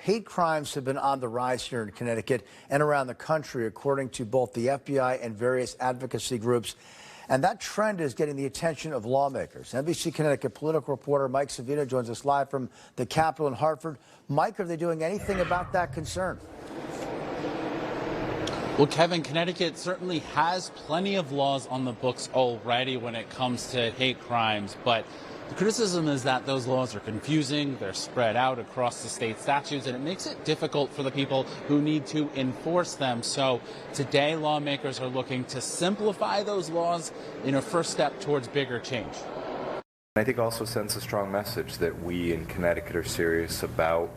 Hate crimes have been on the rise here in Connecticut and around the country, according to both the FBI and various advocacy groups. And that trend is getting the attention of lawmakers. NBC Connecticut political reporter Mike Savino joins us live from the Capitol in Hartford. Mike, are they doing anything about that concern? Well, Kevin, Connecticut certainly has plenty of laws on the books already when it comes to hate crimes, but the criticism is that those laws are confusing, they're spread out across the state statutes, and it makes it difficult for the people who need to enforce them. So today, lawmakers are looking to simplify those laws in a first step towards bigger change. I think also sends a strong message that we in Connecticut are serious about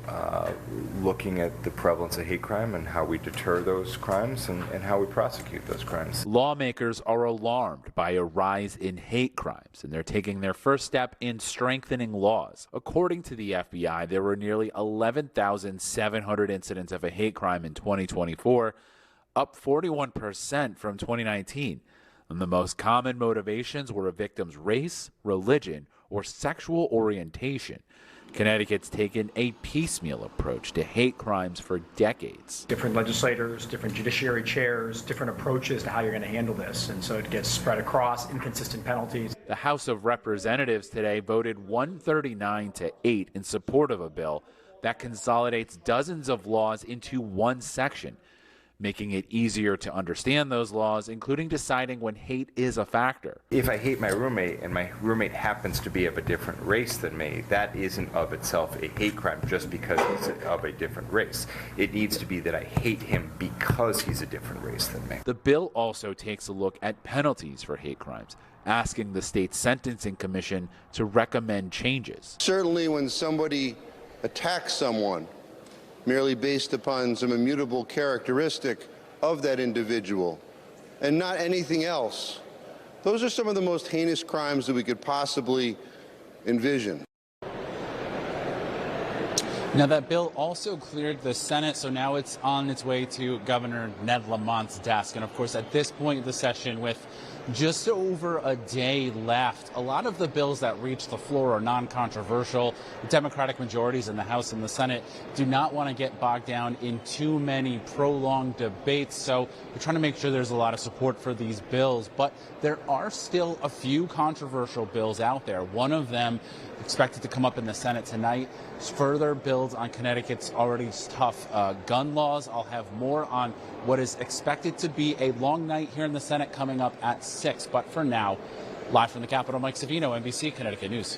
looking at the prevalence of hate crime and how we deter those crimes and how we prosecute those crimes. Lawmakers are alarmed by a rise in hate crimes, and they're taking their first step in strengthening laws. According to the FBI, there were nearly 11,700 incidents of a hate crime in 2024, up 41% from 2019. And the most common motivations were a victim's race, religion, or sexual orientation. Connecticut's taken a piecemeal approach to hate crimes for decades. Different legislators, different judiciary chairs, different approaches to how you're going to handle this. And so it gets spread across, inconsistent penalties. The House of Representatives today voted 139 to 8 in support of a bill that consolidates dozens of laws into one section, making it easier to understand those laws, including deciding when hate is a factor. If I hate my roommate and my roommate happens to be of a different race than me, that isn't of itself a hate crime just because he's of a different race. It needs to be that I hate him because he's a different race than me. The bill also takes a look at penalties for hate crimes, asking the state sentencing commission to recommend changes. Certainly when somebody attacks someone merely based upon some immutable characteristic of that individual and not anything else, those are some of the most heinous crimes that we could possibly envision. Now, that bill also cleared the Senate, so now it's on its way to Governor Ned Lamont's desk. And of course, at this point in the session, with just over a day left, a lot of the bills that reach the floor are non-controversial. Democratic majorities in the House and the Senate do not want to get bogged down in too many prolonged debates, so they're trying to make sure there's a lot of support for these bills. But there are still a few controversial bills out there. One of them expected to come up in the Senate tonight further builds on Connecticut's already tough gun laws. I'll have more on what is expected to be a long night here in the Senate coming up at 6. But for now, live from the Capitol, Mike Savino, NBC Connecticut News.